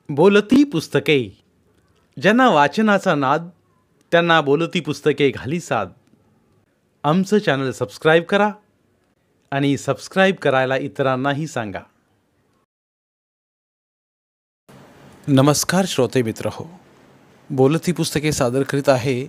बोलती पुस्तके. ज्यांना वाचनाचा नाद त्यांना बोलती पुस्तके घाली साद. आमचं चॅनल सबस्क्राईब करा आणि सबस्क्राईब करायला इतरांनाही सांगा. नमस्कार श्रोते मित्र हो, बोलती पुस्तके सादर करीत आहे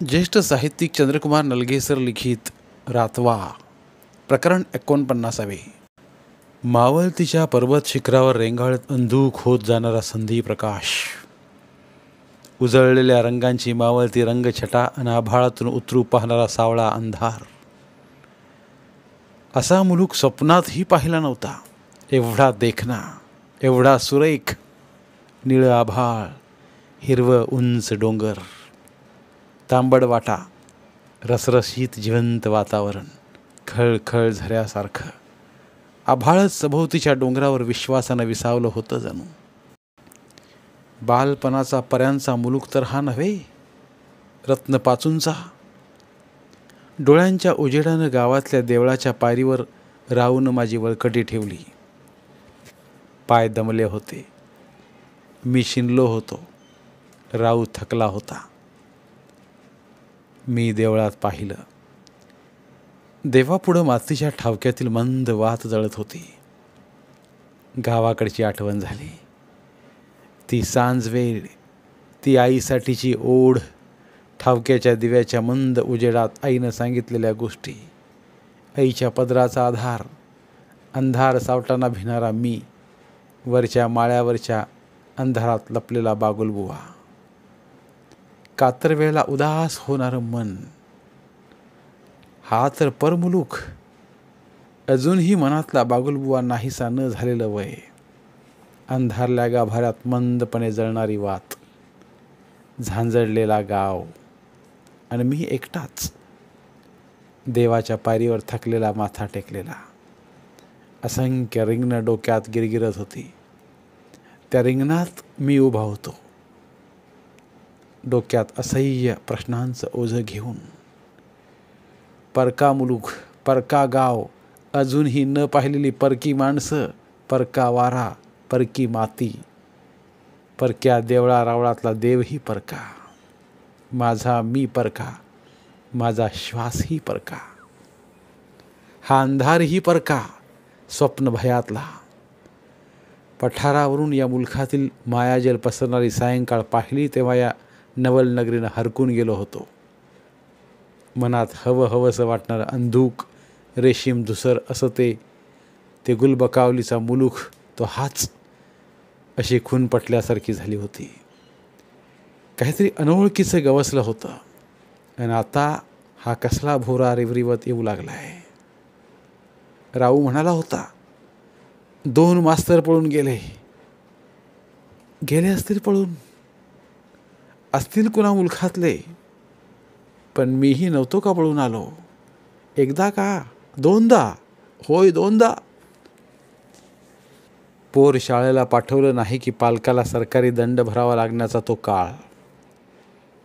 ज्येष्ठ साहित्यिक चंद्रकुमार नलगेसर लिखित रातवा, प्रकरण 49. मावळतीच्या पर्वत शिखरावर रेंगाळत अंधूक होत जाणारा संधी प्रकाश, उजळलेल्या रंगांची मावळती रंगछटा आणि आभाळातून उतरू पाहणारा सावळा अंधार. असा मुलूक स्वप्नातही पाहिला नव्हता. एवढा देखणा, एवढा सुरेख. निळं आभाळ, हिरवं उंच डोंगर, तांबड वाटा, रसरशीत जिवंत वातावरण, खळखळ झऱ्यासारखं. आभाळच सभोवतीच्या डोंगरावर विश्वासानं विसावलं होतं जणू. बालपणाचा पर्यांचा मुलूक तर हा नव्हे, रत्नपाचूंचा. डोळ्यांच्या उजेडानं गावातल्या देवळाच्या पायरीवर राहून माझी वळकटी ठेवली. पाय दमले होते, मी शिनलो होतो, राऊ थकला होता. मी देवळात पाहिलं. देवापुढं मातीच्या ठावक्यातील मंद वात जळत होती. गावाकडची आठवण झाली. ती सांजवेळ, ती आईसाठीची ओढ, ठावक्याच्या दिव्याच्या मंद उजेडात आईनं सांगितलेल्या गोष्टी, आईच्या पदराचा आधार, अंधार सावटाना भिणारा मी, वरच्या माळ्यावरच्या अंधारात लपलेला बागुलबुवा, कातरवेळेला उदास होणारं मन. हा तर परमुलूक. अजूनही मनातला बागुलबुवा नाहीसा न झालेलं वय, अंधारल्या गाभाऱ्यात मंदपणे जळणारी वात, झांजडलेला गाव आणि मी एकटाच देवाच्या पायरीवर थकलेला माथा टेकलेला. असंख्य रिंगणं डोक्यात गिरगिरत होती. त्या रिंगणात मी उभा होतो, डोक्यात असह्य प्रश्नांचं ओझं घेऊन. परका मुलूक, परका गाव, अजूनही न पाहिलेली परकी माणसं, परका वारा, परकी माती, परक्या देवळा रावळातला देवही परका, माझा मी परका, माझा श्वासही परका, हा अंधारही परका, स्वप्न भयातला. पठारावरून या मुलखातील मायाजल पसरणारी सायंकाळ पाहिली तेव्हा या नवलनगरीनं हरकून गेलो होतो. मनात हवंसं वाटणारं अंधूक रेशीम धुसर असं ते गुलबकावलीचा मुलूक, तो हाच, अशी खून पटल्यासारखी झाली होती. काहीतरी अनोळखीचं गवसलं होतं. आणि आता हा कसला भोरा रिवरिवत येऊ लागलाय. राऊ म्हणाला होता, 2 मास्तर पळून गेले. गेले असतील पळून, असतील कुणा मुलखातले, पण मीही नव्हतो का पळून आलो. एकदा का 2दा, होय 2दा. पोर शाळेला पाठवलं नाही की पालकाला सरकारी दंड भरावा लागण्याचा तो काळ.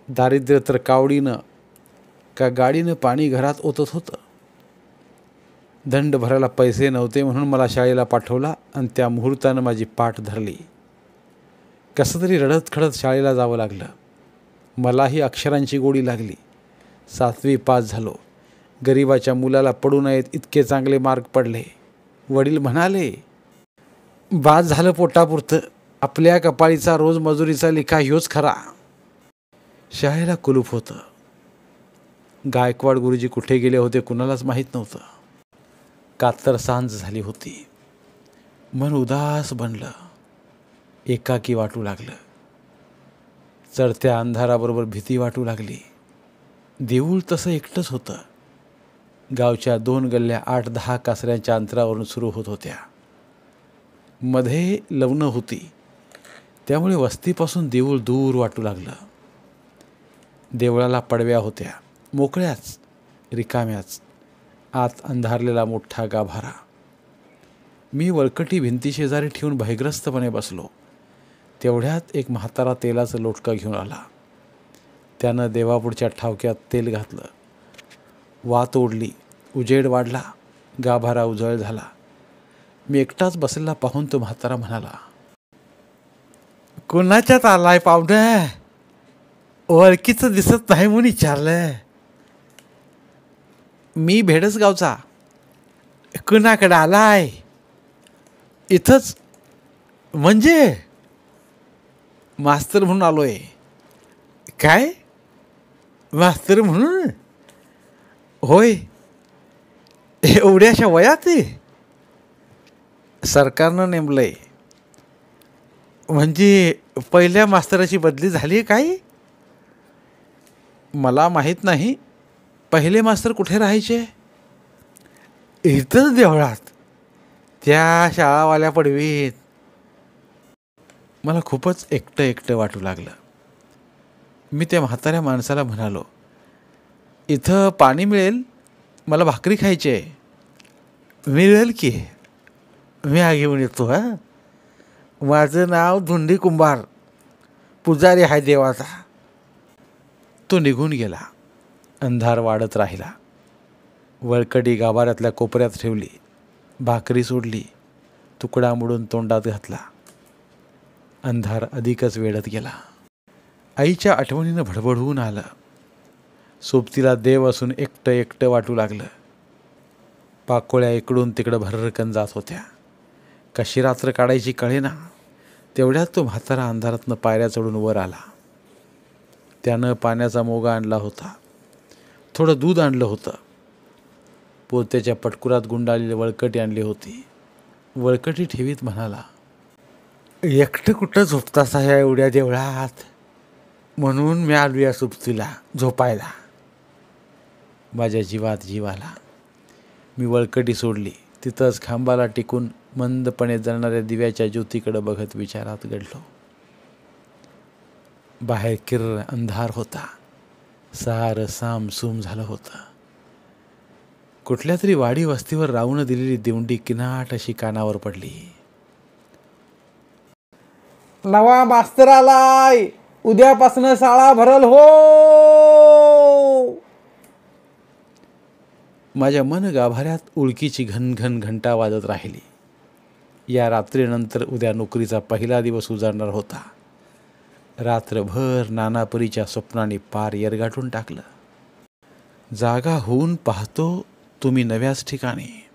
दारिद्र्य तर कावडीनं का गाडीनं पाणी घरात ओतत होतं. दंड भरायला पैसे नव्हते म्हणून मला शाळेला पाठवला आणि त्या मुहूर्तानं माझी पाठ धरली. कसं तरी रडत खडत शाळेला जावं लागलं. मलाही अक्षरांची गोडी लागली. 7वी पास झालो. गरिबाच्या मुलाला पडू नयेत इतके चांगले मार्क पडले. वडील म्हणाले, बास झालं पोटापुरतं, आपल्या कपाळीचा रोज मजुरीचा लिखा ह्योच खरा. शाळेला कुलूप होतं. गायकवाड गुरुजी कुठे गेले होते कुणालाच माहीत नव्हतं. कातर सांज झाली होती. मन उदास बनलं, एकाकी वाटू लागलं. चढत्या अंधाराबरोबर भीती वाटू लागली. देऊळ तसं एकटंच होतं. गावच्या 2 गल्ल्या 8-10 कासऱ्यांच्या अंतरावरून सुरू होत होत्या. मध्ये लवणं होती, त्यामुळे वस्तीपासून देऊळ दूर वाटू लागलं. देवळाला पडव्या होत्या, मोकळ्याच, रिकाम्याच. आत अंधारलेला मोठा गाभारा. मी वळकटी भिंतीशेजारी ठेवून भयग्रस्तपणे बसलो. तेवढ्यात एक म्हातारा तेलाचं लोटका घेऊन आला. त्यानं देवापुढच्या ठावक्यात तेल घातलं. वात ओढली, उजेड वाढला, गाभारा उजळ झाला. मी एकटाच बसलेला पाहून तो म्हातारा म्हणाला, कोणाच्यात आलाय पाहुणं? ओळखीचं दिसत नाही म्हणून विचारलं. मी भेडसगावचा. कुणाकडे आलाय? इथंच. म्हणजे मास्तर म्हणून आलोय. काय? मास्तर म्हणून? होय. एवढ्याशा वयात? सरकारनं नेमलंय. म्हणजे पहिल्या मास्तराची बदली झाली काय? मला माहीत नाही. पहिले मास्तर कुठे राहायचे? इथंच देवळात, त्या शाळावाल्या पडवीत. मला खूपच एकटं एकटं वाटू लागलं. मी त्या म्हाताऱ्या माणसाला म्हणालो, इथं पाणी मिळेल? मला भाकरी खायची आहे. मिळेल की, मी घेऊन येतो. हां, माझं नाव धुंडी कुंभार, पुजारी आहे देवाचा. तो निघून गेला. अंधार वाढत राहिला. वळकटी गाभाऱ्यातल्या कोपऱ्यात ठेवली. भाकरी सोडली. तुकडा मोडून तोंडात घातला. अंधार अधिकच वेढत गेला. आईच्या आठवणीनं भडभडून आलं. सोबतीला देव असून एकटं एकटं वाटू लागलं. पाकोळ्या इकडून तिकडं भरकन जात होत्या. कशी रात्र काढायची कळेना. तेवढ्यात तो म्हातारा अंधारातनं पायऱ्या चढून वर आला. त्यानं पाण्याचा मोगा आणला होता. थोडं दूध आणलं होतं. पोत्याच्या पटकुरात गुंडाळलेली वळकटी आणली होती. वळकटी ठेवीत म्हणाला, एकटं कुठं झोपतासा ह्या एवढ्या देवळात? म्हणून मी आलो या सोबतीला झोपायला. माझ्या जीवात जीव आला. मी वळकटी सोडली. तिथंच खांबाला टिकून मंदपणे जळणाऱ्या दिव्याच्या ज्योतीकडे बघत विचारात गडलो. बाहेर किर्र अंधार होता. सारं सामसूम झालं होतं. कुठल्या तरी वाडी वस्तीवर राहून दिलेली दिवंडी किनाट अशी कानावर पडली. नवा मास्तर आलाय, उद्यापासून शाळा भरल हो. माझ्या मन गाभाऱ्यात उळकीची घनघन घंटा वाजत राहिली. या रात्रीनंतर उद्या नोकरीचा पहिला दिवस उजाडणार होता. रात्रभर नानापरीच्या स्वप्नाने पार येरगाठून टाकलं. जागा होऊन पाहतो तुम्ही नव्याच ठिकाणी.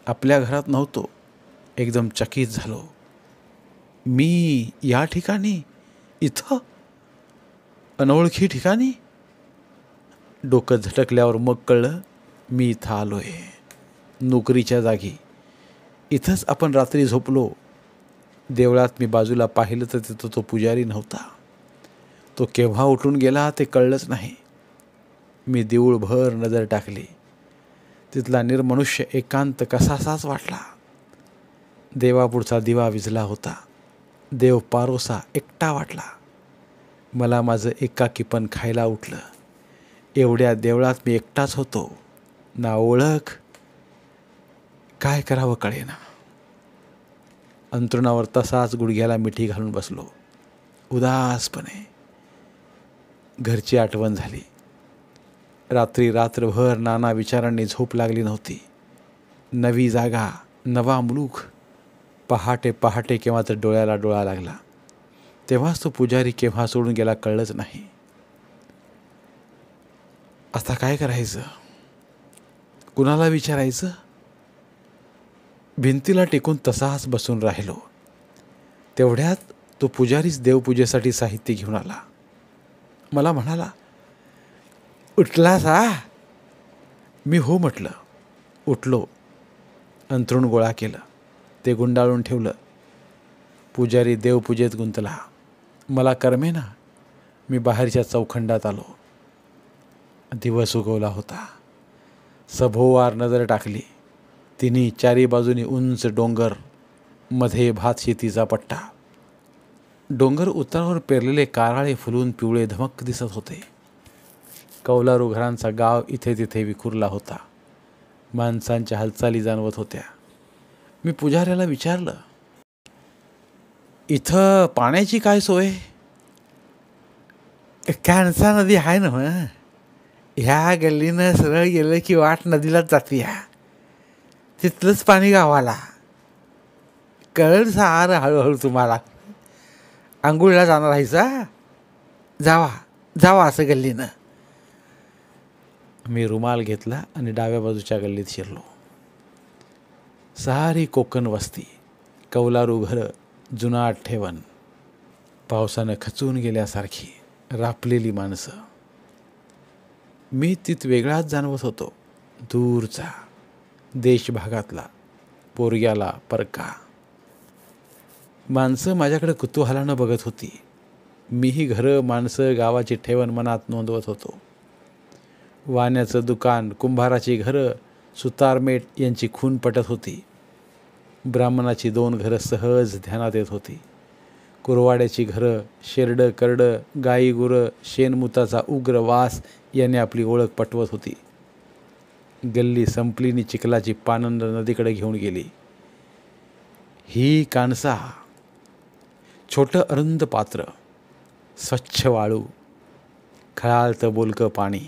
आपल्या घरात नव्हतो. एकदम चकित झालो. मी या ठिकाणी? इथं? अनोळखी ठिकाणी? डोकं झटकल्यावर मग कळलं, मी इथं आलोय, नोकरीच्या जागी. इथंच आपण रात्री झोपलो. देवळात मी बाजूला पाहिलं तर तिथं तो पुजारी नव्हता. तो केव्हा उठून गेला ते कळलंच नाही. मी देऊळभर नजर टाकली. तिथला निर्मनुष्य एकांत कसासाच वाटला. देवापुढचा दिवा विझला होता. देव पारोसा एकटा वाटला. मला माझं एकाकीपण खायला उठलं. एवढ्या देवळात मी एकटाच होतो. ना ओळख, काय करावं कळेना. अंथरुणावर तसाच गुडघ्याला मिठी घालून बसलो उदासपणे. घरची आठवण झाली. रात्री रात्रभर नाना विचारांनी झोप लागली नव्हती. नवी जागा, नवा मुलूक. पहाटे पहाटे केव्हा तर डोळ्याला डोळा लागला. तेव्हाच तो पुजारी केव्हा सोडून गेला कळलंच नाही. आता काय करायचं? कुणाला विचारायचं? भिंतीला टेकून तसाच बसून राहिलो. तेवढ्यात तो पुजारीच देवपूजेसाठी साहित्य घेऊन आला. मला म्हणाला, उठलास हा? मी हो म्हटलं. उठलो. अंथरूण गोळा केलं. ते गुंडाळून ठेवलं. पुजारी देवपूजेत गुंतला. मला करमेना. मी बाहेरच्या चौखंडात आलो. दिवस उगवला होता. सभोवार नजर टाकली. तिन्ही चारी बाजूनी उंच डोंगर, मध्ये भात शेतीचा पट्टा. डोंगर उतारावर पेरलेले काराळे फुलून पिवळे धमक दिसत होते. कौलारू घरांचा गाव इथे तिथे विखुरला होता. माणसांच्या हालचाली जाणवत होत्या. मी पुजाऱ्याला विचारलं, इथं पाण्याची काय सोय? कॅन्सा नदी आहे ना. ह्या गल्लीनं सरळ गेलं की वाट नदीलाच जाते. तिथलंच पाणी गावाला. कळलं सारं हळूहळू तुम्हाला. आंघोळीला जाणार आहेस? जावा जावा असं गल्लीनं. मी रुमाल घेतला आणि डाव्या बाजूच्या गल्लीत शिरलो. सारी कोकण वस्ती, कौलारू घरं, जुनाट ठेवण, पावसानं खचून गेल्यासारखी रापलेली माणसं. मी तित वेगळाच जाणवत होतो, दूरचा, देशभागातला, पोरग्याला परका. माणसं माझ्याकडे कुतूहलानं बघत होती. मीही घरं, माणसं, गावाची ठेवण मनात नोंदवत होतो. वाण्याचं दुकान, कुंभाराची घरं, सुतारमेट यांची खून पटत होती. ब्राह्मणाची 2 घरं सहज ध्यानात येत होती. कुरवाड्याची घरं, शेरडं करडं, गाई गुरं, शेणमुताचा उग्र वास याने आपली ओळख पटवत होती. गल्ली संपलीनी चिखलाची पानंद नदीकडे घेऊन गेली. ही कानसा. छोटं अरुंद पात्र, स्वच्छ वाळू, खळाळतं बोलकं पाणी,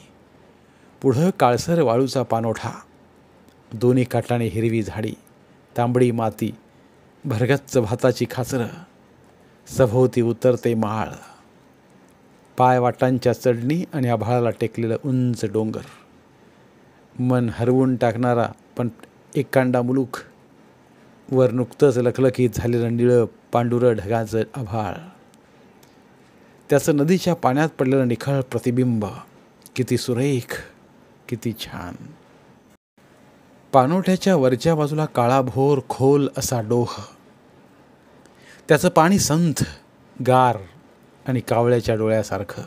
पुढं काळसर वाळूचा पाणोठा, दोन्ही काठाने हिरवी झाडी, तांबडी माती, भरगच्च भाताची खाचरं, सभोवती उतरते माळ, पायवाटांच्या चढणी आणि आभाळाला टेकलेलं उंच डोंगर, मन हरवून टाकणारा पण एकांडा मुलूक, वर नुकतंच लखलखीत झालेलं निळं पांढुरं ढगाचं आभाळ, त्याचं नदीच्या पाण्यात पडलेलं निखळ प्रतिबिंब, किती सुरेख, किती छान. पाणोठ्याच्या वरच्या बाजूला काळाभोर खोल असा डोह, त्याचं पाणी संथ, गार आणि कावळ्याच्या डोळ्यासारखं.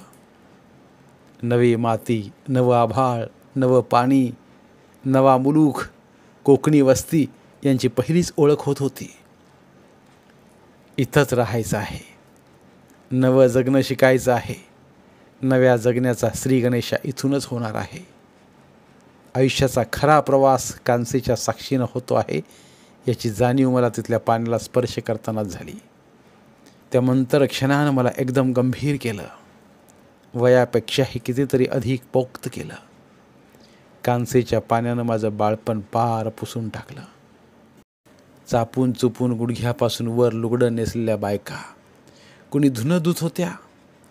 नवी माती, नवं आभाळ, नवं पाणी, नवा मुलूक, कोकणी वस्ती यांची पहिलीच ओळख होत होती. इथंच राहायचं आहे, नवं जगणं शिकायचं आहे. नव्या जगण्याचा श्री गणेशा इथूनच होणार आहे. आयुष्याचा खरा प्रवास कांसेच्या साक्षीनं होतो आहे याची जाणीव मला तिथल्या पाण्याला स्पर्श करतानाच झाली. त्या मंतर क्षणानं मला एकदम गंभीर केलं, वयापेक्षाही कितीतरी अधिक पोक्त केलं. कांसेच्या पाण्यानं माझं बाळपण पार पुसून टाकलं. चापून चुपून गुडघ्यापासून वर लुगडं नेसलेल्या बायका, कुणी धुणं धुत होत्या.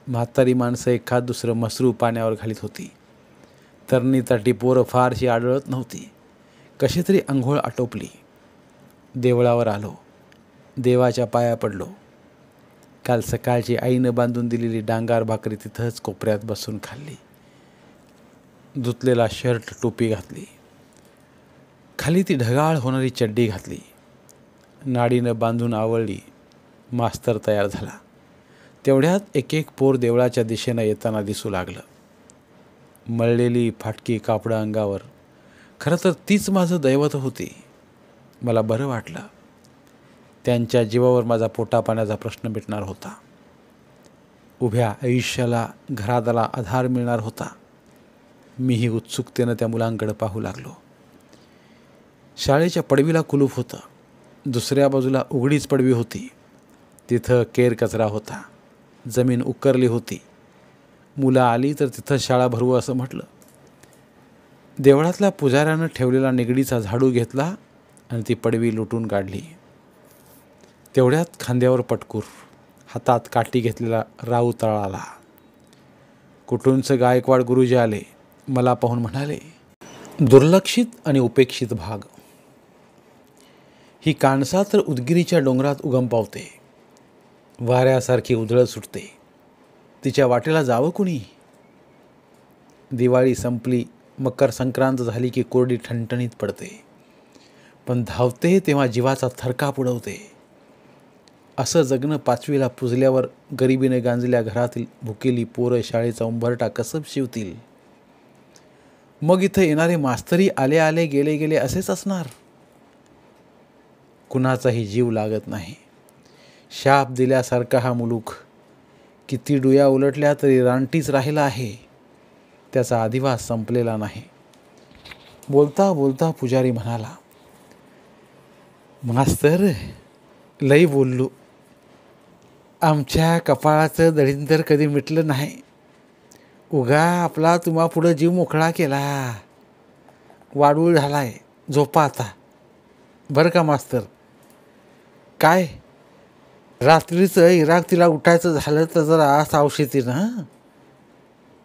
म्हातारी माणसं एखाद दुसरं मसरू पाण्यावर घालीत होती. तरणीताटी पोरं फारशी आढळत नव्हती. कशी तरी आंघोळ आटोपली. देवळावर आलो, देवाच्या पाया पडलो. काल सकाळची आईनं बांधून दिलेली डांगार भाकरी तिथंच कोपऱ्यात बसून खाल्ली. धुतलेला शर्ट, टोपी घातली. खाली ती ढगाळ होणारी चड्डी घातली. नाडीनं बांधून आवळली. मास्तर तयार झाला. तेवढ्यात एक एक पोर देवळाच्या दिशेनं येताना दिसू लागलं. मळलेली फाटकी कापडं अंगावर. खरं तर तीच माझं दैवत होती. मला बरं वाटलं. त्यांच्या जीवावर माझा पोटापाण्याचा प्रश्न मिटणार होता. उभ्या आयुष्याला, घरादाला आधार मिळणार होता. मीही उत्सुकतेनं त्या मुलांकडे पाहू लागलो. शाळेच्या पडवीला कुलूप होतं. दुसऱ्या बाजूला उघडीच पडवी होती. तिथं केर कचरा होता. जमीन उकरली होती. मुलं आली तर तिथं शाळा भरवू असं म्हटलं. देवळातल्या पुजाऱ्यानं ठेवलेला निगडीचा झाडू घेतला आणि ती पडवी लुटून काढली. तेवढ्यात खांद्यावर पटकूर, हातात काठी घेतलेला राऊ तळाला. कुठूनचं गायकवाड गुरुजी आले. मला पाहून म्हणाले, दुर्लक्षित आणि उपेक्षित भाग. ही कानसा तर उदगिरीच्या डोंगरात उगम पावते. वाऱ्यासारखी उधळत सुटते. तिच्या वाटेला जावं कुणी? दिवाळी संपली, मकर संक्रांत झाली की कोरडी ठणठणीत पडते. पण धावते तेव्हा जीवाचा थरकाप उडवते. असं जगणं 5वीला पुजल्यावर गरिबीने गांजल्या घरातील भुकेली पोरं शाळेचा उंबरठा कसं शिवतील? मग इथं येणारे मास्तरी आले आले गेले गेले असेच असणार. कुणाचाही जीव लागत नाही. शाप दिल्यासारखा हा मुलूक. किती डुया उलटल्या तरी रानटीच राहिला आहे. त्याचा अधिवास संपलेला नाही. बोलता बोलता पुजारी म्हणाला, मास्तर लई बोललो. आमच्या कपाळाचं दळिंदर कधी मिटलं नाही. उगा आपला तुम्हा पुढं जीव मोकळा केला. वाडूळ झालाय. झोपा आता. बरं का मास्तर? काय रात्रीचं इराक तिला उठायचं झालं तर जरा सावशेतीनं हं.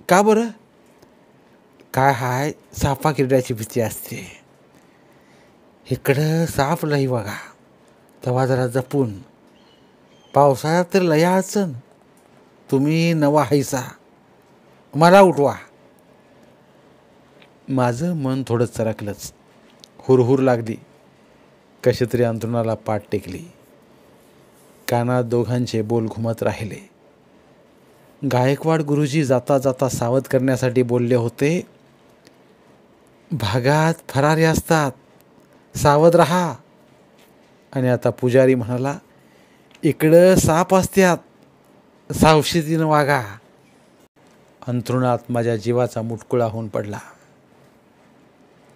का बरं? काय हाय, सापा किरड्याची भीती असते. इकडं साप लई बघा, तेव्हा जरा जपून. पावसाळ्यात तर लय अडचण. तुम्ही नवा हैसा, मला उठवा. माझं मन थोडं चरकलंच. हुरहुर लागली. कशी तरी अंथरुणाला पाठ टेकली. कानात दोघांचे बोल घुमत राहिले. गायकवाड गुरुजी जाता जाता सावध करण्यासाठी बोलले होते, भागात फरारी असतात, सावध रहा. आणि आता पुजारी म्हणाला, इकडं साप असत्यात, सावशेतीनं वागा. अंथरुणात माझ्या जीवाचा मुटकुळा होऊन पडला.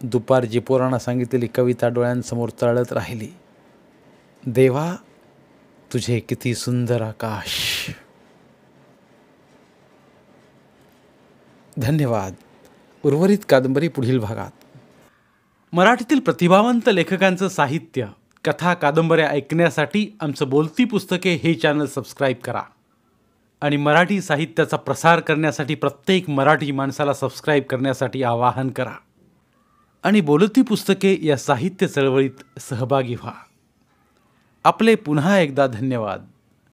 दुपारची पोरानं सांगितलेली कविता डोळ्यांसमोर तळत राहिली. देवा, तुझे किती सुंदर आकाश. धन्यवाद. उर्वरित कादंबरी पुढील भागात. मराठीतील प्रतिभावंत लेखकांचं साहित्य, कथा, कादंबऱ्या ऐकण्यासाठी आमचं बोलती पुस्तके हे चॅनल सबस्क्राईब करा. आणि मराठी साहित्याचा प्रसार करण्यासाठी प्रत्येक मराठी माणसाला सबस्क्राईब करण्यासाठी आवाहन करा. आणि बोलती पुस्तके या साहित्य चळवळीत सहभागी व्हा. आपले पुन्हा एकदा धन्यवाद.